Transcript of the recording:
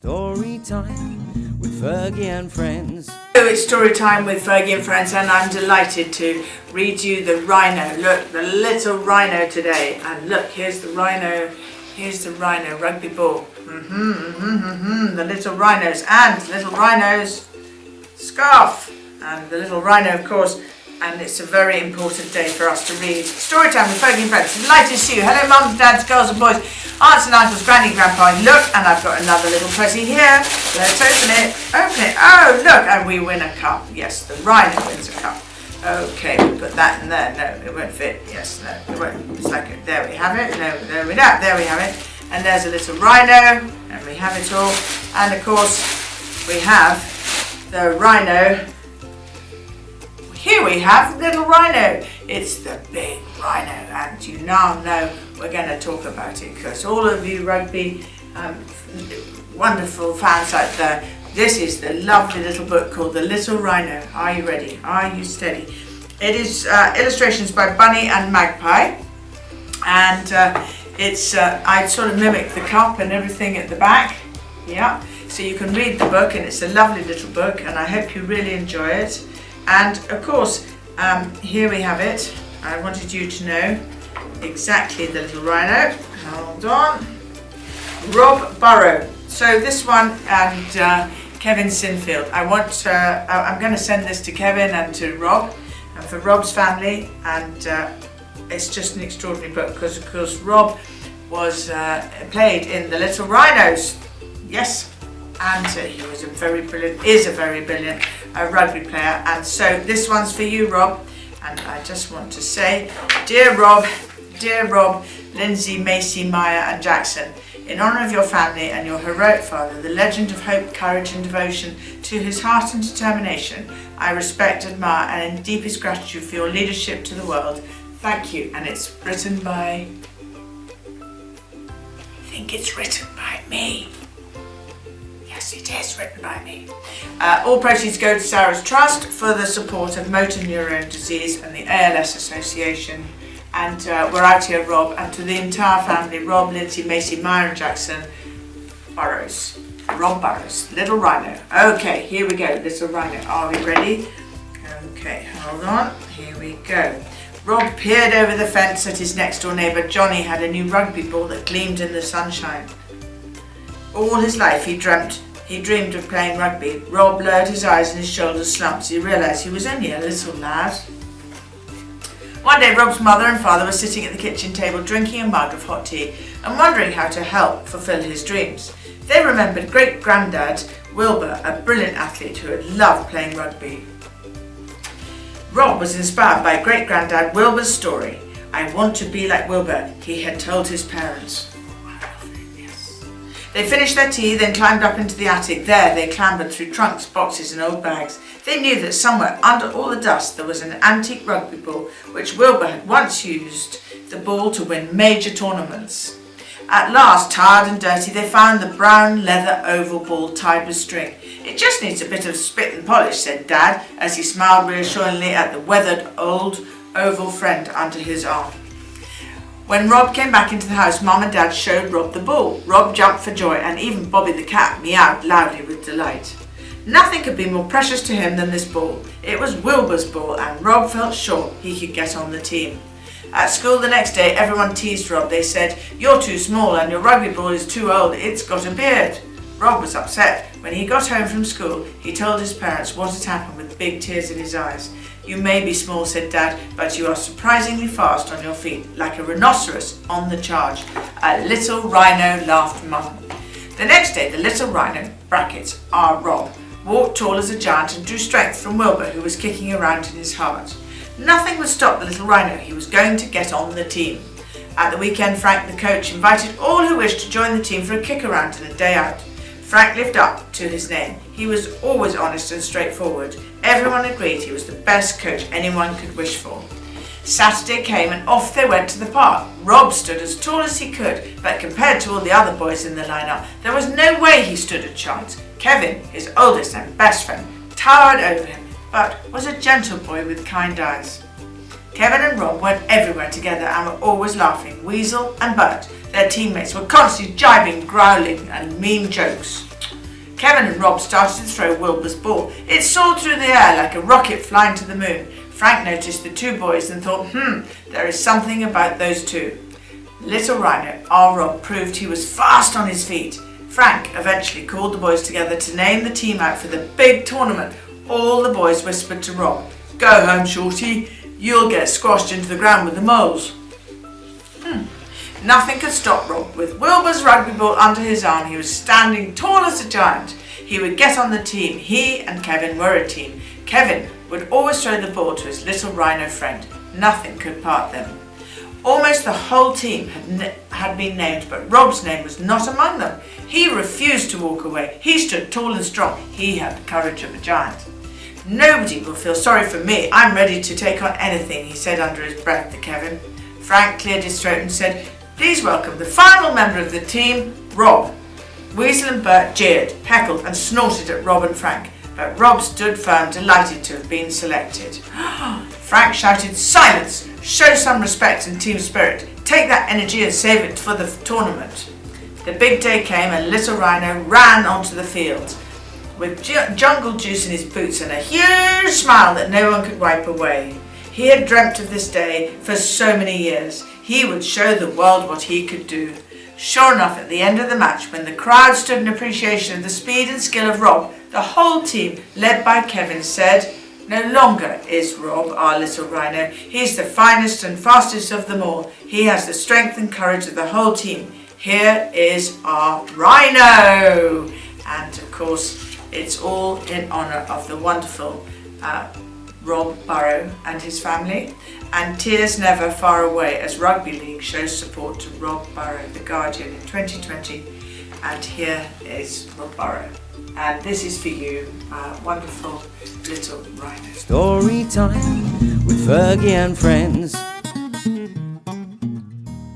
Story time with Fergie and friends. So it's story time with Fergie and friends, and I'm delighted to read you the Rhino. Look, the little Rhino today. And look, here's the Rhino. Here's the Rhino rugby ball. The little Rhinos and little Rhino's scarf. And the little Rhino, of course. And it's a very important day for us to read. Story time with Fergie and friends. Delighted to see you. Hello, mums, dads, girls and boys, aunts and uncles, granny, grandpa. Look, and I've got another little present here. Let's open it. Open it. Oh, look, and we win a cup. Yes, the Rhino wins a cup. Okay, we put that in there. No, it won't fit. Yes, no, it won't. It's like it. There we have it. No, there we don't. There we have it. And there's a little Rhino, and we have it all. And of course, we have the Rhino. Here we have little Rhino. It's the big Rhino, and you now know we're going to talk about it because all of you rugby wonderful fans out there, this is the lovely little book called The Little Rhino. Are you ready? Are you steady? It is illustrations by Bunny and Magpie, and I sort of mimic the cup and everything at the back. Yeah, so you can read the book, and it's a lovely little book, and I hope you really enjoy it. And of course, here we have it. I wanted you to know exactly the little Rhino. Hold on. Rob Burrow. So this one and Kevin Sinfield. I'm going to send this to Kevin and to Rob, and for Rob's family. And it's just an extraordinary book because, of course, Rob was played in The Little Rhinos. Yes. And he was a very brilliant rugby player. And so this one's for you, Rob. And I just want to say, dear Rob, Lindsay, Macy, Maya and Jackson, in honour of your family and your heroic father, the legend of hope, courage and devotion to his heart and determination, I respect, admire and in deepest gratitude for your leadership to the world. Thank you. And it's written by, I think it's written by me. Yes, it is written by me. All proceeds go to Sarah's Trust for the support of motor neurone disease and the ALS Association. And we're out here, Rob, and to the entire family, Rob, Lindsay, Macy, Maya and Jackson, Burrows. Rob Burrows, Little Rhino. Okay, here we go, Little Rhino. Are we ready? Okay, hold on. Here we go. Rob peered over the fence at his next door neighbour. Johnny had a new rugby ball that gleamed in the sunshine. All his life he dreamed of playing rugby. Rob lowered his eyes and his shoulders slumped as he realised he was only a little lad. One day Rob's mother and father were sitting at the kitchen table drinking a mug of hot tea and wondering how to help fulfil his dreams. They remembered great-granddad Wilbur, a brilliant athlete who had loved playing rugby. Rob was inspired by great-granddad Wilbur's story. I want to be like Wilbur, he had told his parents. They finished their tea, then climbed up into the attic. There they clambered through trunks, boxes and old bags. They knew that somewhere under all the dust there was an antique rugby ball which Wilbur had once used the ball to win major tournaments. At last, tired and dirty, they found the brown leather oval ball tied with string. It just needs a bit of spit and polish, said Dad, as he smiled reassuringly at the weathered old oval friend under his arm. When Rob came back into the house, Mum and Dad showed Rob the ball. Rob jumped for joy and even Bobby the cat meowed loudly with delight. Nothing could be more precious to him than this ball. It was Wilbur's ball and Rob felt sure he could get on the team. At school the next day, everyone teased Rob. They said, "You're too small and your rugby ball is too old. It's got a beard." Rob was upset. When he got home from school, he told his parents what had happened with big tears in his eyes. "You may be small," said Dad, "but you are surprisingly fast on your feet, like a rhinoceros on the charge." A little Rhino, laughed Mum. The next day, the little Rhino, brackets, our Rob, walked tall as a giant and drew strength from Wilbur, who was kicking around in his heart. Nothing would stop the little Rhino. He was going to get on the team. At the weekend, Frank, the coach, invited all who wished to join the team for a kick around and a day out. Frank lived up to his name. He was always honest and straightforward. Everyone agreed he was the best coach anyone could wish for. Saturday came and off they went to the park. Rob stood as tall as he could, but compared to all the other boys in the lineup, there was no way he stood a chance. Kevin, his oldest and best friend, towered over him, but was a gentle boy with kind eyes. Kevin and Rob went everywhere together and were always laughing. Weasel and Bert, their teammates, were constantly jibing, growling and mean jokes. Kevin and Rob started to throw Wilbur's ball. It soared through the air like a rocket flying to the moon. Frank noticed the two boys and thought, there is something about those two. Little Rhino, our Rob, proved he was fast on his feet. Frank eventually called the boys together to name the team out for the big tournament. All the boys whispered to Rob, "Go home, Shorty. You'll get squashed into the ground with the moles." Nothing could stop Rob. With Wilbur's rugby ball under his arm, he was standing tall as a giant. He would get on the team. He and Kevin were a team. Kevin would always throw the ball to his little Rhino friend. Nothing could part them. Almost the whole team had been named, but Rob's name was not among them. He refused to walk away. He stood tall and strong. He had the courage of a giant. "Nobody will feel sorry for me. I'm ready to take on anything," he said under his breath to Kevin. Frank cleared his throat and said, "Please welcome the final member of the team, Rob." Weasel and Bert jeered, heckled and snorted at Rob and Frank, but Rob stood firm, delighted to have been selected. Frank shouted, "Silence! Show some respect and team spirit. Take that energy and save it for the tournament." The big day came and little Rhino ran onto the field with jungle juice in his boots and a huge smile that no one could wipe away. He had dreamt of this day for so many years. He would show the world what he could do. Sure enough, at the end of the match, when the crowd stood in appreciation of the speed and skill of Rob, the whole team, led by Kevin, said, "No longer is Rob our little Rhino. He's the finest and fastest of them all. He has the strength and courage of the whole team. Here is our Rhino." And of course, it's all in honour of the wonderful Rob Burrow and his family. And Tears Never Far Away as Rugby League shows support to Rob Burrow, the Guardian, in 2020. And here is Rob Burrow. And this is for you, wonderful little Rhino. Story time with Fergie and friends.